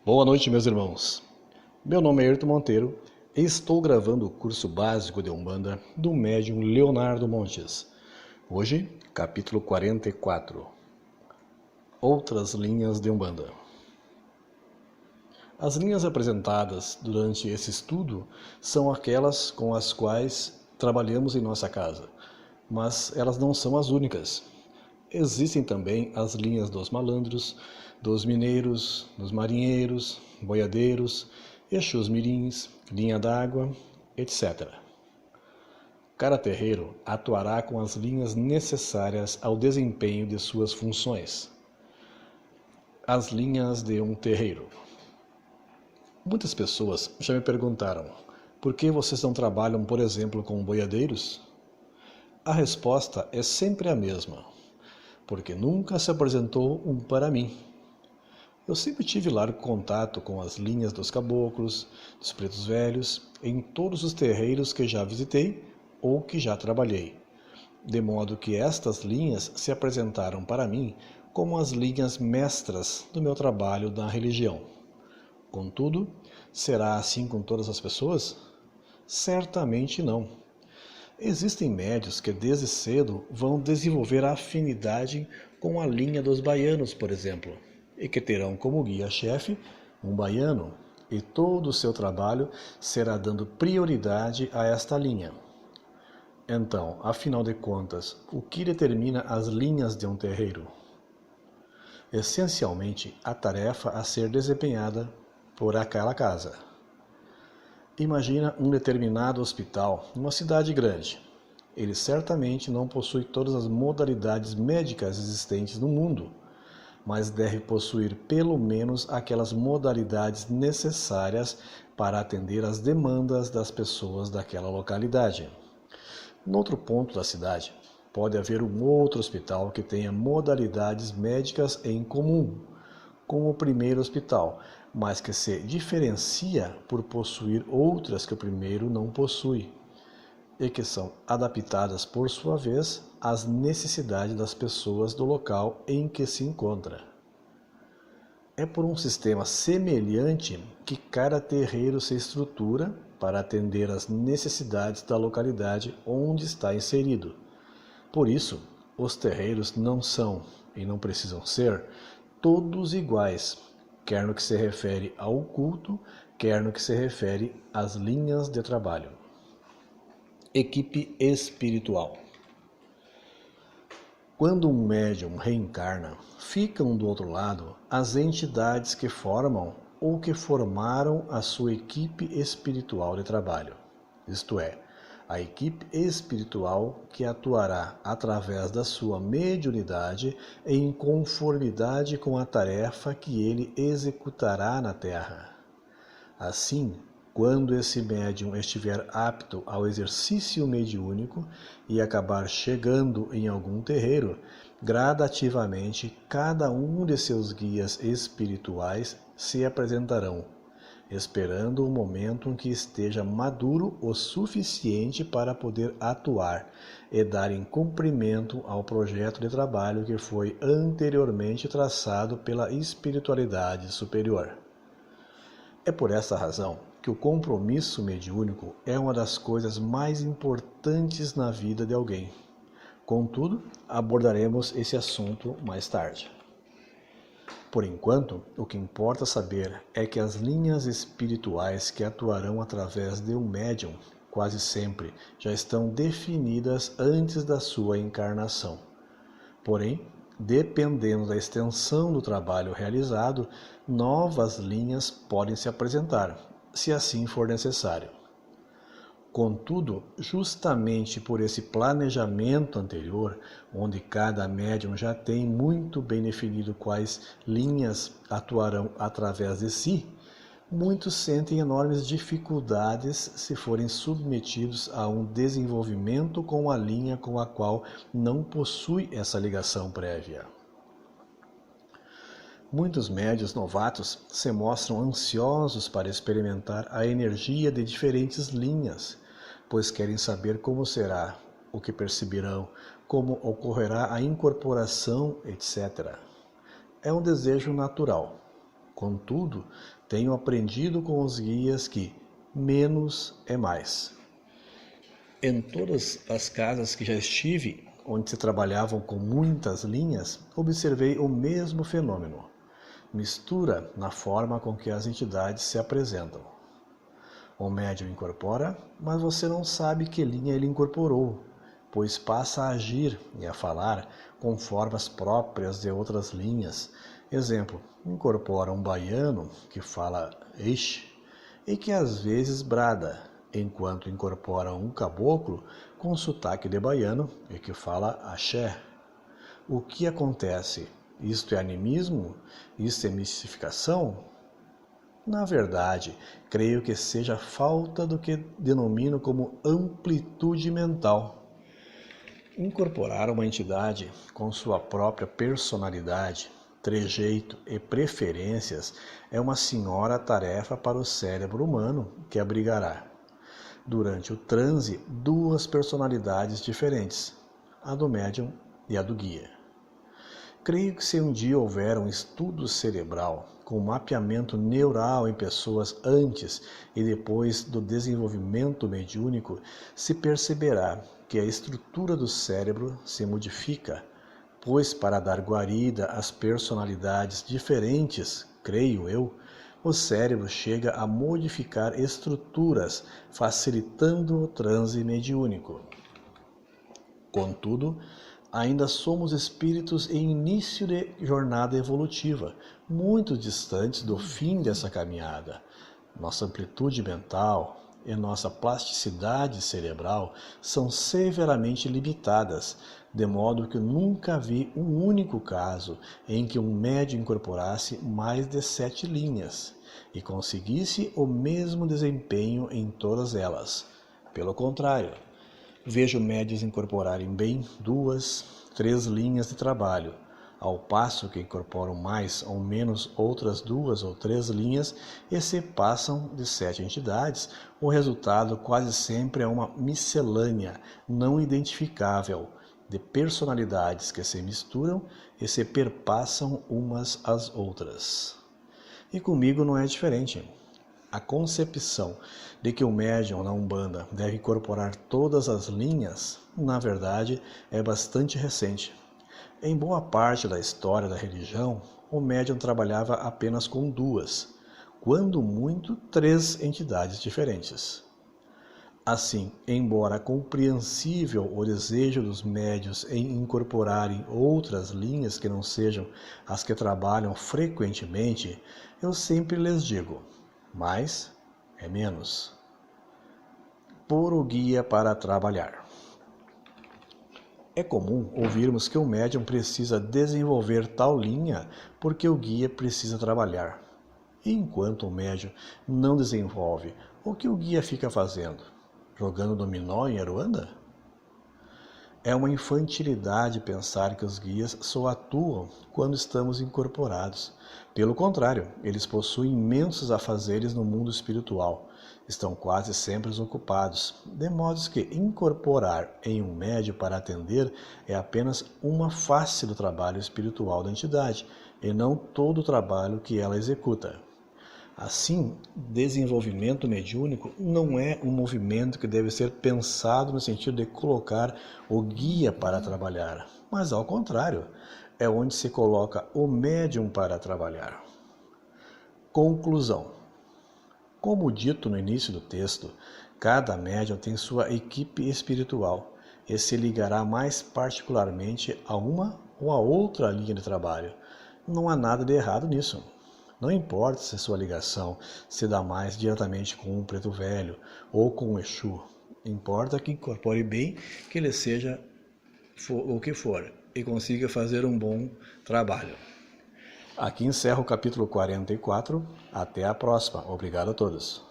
Boa noite, meus irmãos. Meu nome é Ayrton Monteiro e estou gravando o curso básico de Umbanda do médium Leonardo Montes. Hoje, capítulo 44. Outras linhas de Umbanda. As linhas apresentadas durante esse estudo são aquelas com as quais trabalhamos em nossa casa, mas elas não são as únicas. Existem também as linhas dos malandros, dos mineiros, dos marinheiros, boiadeiros, Exus mirins, linha d'água, etc. Cada terreiro atuará com as linhas necessárias ao desempenho de suas funções. As linhas de um terreiro. Muitas pessoas já me perguntaram: por que vocês não trabalham, por exemplo, com boiadeiros? A resposta é sempre a mesma: porque nunca se apresentou um para mim. Eu sempre tive largo contato com as linhas dos caboclos, dos pretos velhos, em todos os terreiros que já visitei ou que já trabalhei, de modo que estas linhas se apresentaram para mim como as linhas mestras do meu trabalho na religião. Contudo, será assim com todas as pessoas? Certamente não. Existem médios que desde cedo vão desenvolver a afinidade com a linha dos baianos, por exemplo, e que terão como guia-chefe um baiano, e todo o seu trabalho será dando prioridade a esta linha. Então, afinal de contas, o que determina as linhas de um terreiro? Essencialmente, a tarefa a ser desempenhada por aquela casa. Imagina um determinado hospital numa cidade grande. Ele certamente não possui todas as modalidades médicas existentes no mundo, mas deve possuir pelo menos aquelas modalidades necessárias para atender às demandas das pessoas daquela localidade. Noutro ponto da cidade, pode haver um outro hospital que tenha modalidades médicas em comum com o primeiro hospital, mas que se diferencia por possuir outras que o primeiro não possui, e que são adaptadas, por sua vez, às necessidades das pessoas do local em que se encontra. É por um sistema semelhante que cada terreiro se estrutura para atender às necessidades da localidade onde está inserido. Por isso, os terreiros não são, e não precisam ser, todos iguais, quer no que se refere ao culto, quer no que se refere às linhas de trabalho. Equipe espiritual. Quando um médium reencarna, ficam do outro lado as entidades que formam ou que formaram a sua equipe espiritual de trabalho, isto é, a equipe espiritual que atuará através da sua mediunidade em conformidade com a tarefa que ele executará na Terra. Assim, quando esse médium estiver apto ao exercício mediúnico e acabar chegando em algum terreiro, gradativamente cada um de seus guias espirituais se apresentarão, esperando o momento em que esteja maduro o suficiente para poder atuar e darem cumprimento ao projeto de trabalho que foi anteriormente traçado pela espiritualidade superior. É por essa razão que o compromisso mediúnico é uma das coisas mais importantes na vida de alguém. Contudo, abordaremos esse assunto mais tarde. Por enquanto, o que importa saber é que as linhas espirituais que atuarão através de um médium, quase sempre, já estão definidas antes da sua encarnação. Porém, dependendo da extensão do trabalho realizado, novas linhas podem se apresentar, se assim for necessário. Contudo, justamente por esse planejamento anterior, onde cada médium já tem muito bem definido quais linhas atuarão através de si, muitos sentem enormes dificuldades se forem submetidos a um desenvolvimento com a linha com a qual não possui essa ligação prévia. Muitos médiuns novatos se mostram ansiosos para experimentar a energia de diferentes linhas, pois querem saber como será, o que perceberão, como ocorrerá a incorporação, etc. É um desejo natural. Contudo, tenho aprendido com os guias que menos é mais. Em todas as casas que já estive, onde se trabalhavam com muitas linhas, observei o mesmo fenômeno. Mistura na forma com que as entidades se apresentam. O médium incorpora, mas você não sabe que linha ele incorporou, pois passa a agir e a falar com formas próprias de outras linhas. Exemplo, incorpora um baiano que fala ixi e que às vezes brada, enquanto incorpora um caboclo com sotaque de baiano e que fala axé. O que acontece? Isto é animismo? Isto é mistificação? Na verdade, creio que seja falta do que denomino como amplitude mental. Incorporar uma entidade com sua própria personalidade, trejeito e preferências é uma senhora tarefa para o cérebro humano que abrigará, durante o transe, duas personalidades diferentes, a do médium e a do guia. Creio que se um dia houver um estudo cerebral com mapeamento neural em pessoas antes e depois do desenvolvimento mediúnico, se perceberá que a estrutura do cérebro se modifica, pois para dar guarida às personalidades diferentes, creio eu, o cérebro chega a modificar estruturas, facilitando o transe mediúnico. Contudo, ainda somos espíritos em início de jornada evolutiva, muito distantes do fim dessa caminhada. Nossa amplitude mental e nossa plasticidade cerebral são severamente limitadas, de modo que nunca vi um único caso em que um médium incorporasse mais de 7 linhas e conseguisse o mesmo desempenho em todas elas. Pelo contrário, vejo médiuns incorporarem bem 2, 3 linhas de trabalho, ao passo que incorporam mais ou menos outras 2 ou 3 linhas e se passam de 7 entidades. O resultado quase sempre é uma miscelânea não identificável de personalidades que se misturam e se perpassam umas às outras. E comigo não é diferente. A concepção de que o médium na Umbanda deve incorporar todas as linhas, na verdade, é bastante recente. Em boa parte da história da religião, o médium trabalhava apenas com 2, quando muito 3 entidades diferentes. Assim, embora compreensível o desejo dos médiuns em incorporarem outras linhas que não sejam as que trabalham frequentemente, eu sempre lhes digo: mais é menos. Pôr o guia para trabalhar. É comum ouvirmos que o médium precisa desenvolver tal linha porque o guia precisa trabalhar. E enquanto o médium não desenvolve, o que o guia fica fazendo? Jogando dominó em Aruanda? É uma infantilidade pensar que os guias só atuam quando estamos incorporados. Pelo contrário, eles possuem imensos afazeres no mundo espiritual. Estão quase sempre ocupados, de modo que incorporar em um médium para atender é apenas uma face do trabalho espiritual da entidade, e não todo o trabalho que ela executa. Assim, desenvolvimento mediúnico não é um movimento que deve ser pensado no sentido de colocar o guia para trabalhar, mas ao contrário, é onde se coloca o médium para trabalhar. Conclusão. Como dito no início do texto, cada médium tem sua equipe espiritual e se ligará mais particularmente a uma ou a outra linha de trabalho. Não há nada de errado nisso. Não importa se sua ligação se dá mais diretamente com um preto velho ou com um Exu. Importa que incorpore bem, que ele seja o que for e consiga fazer um bom trabalho. Aqui encerro o capítulo 44. Até a próxima. Obrigado a todos.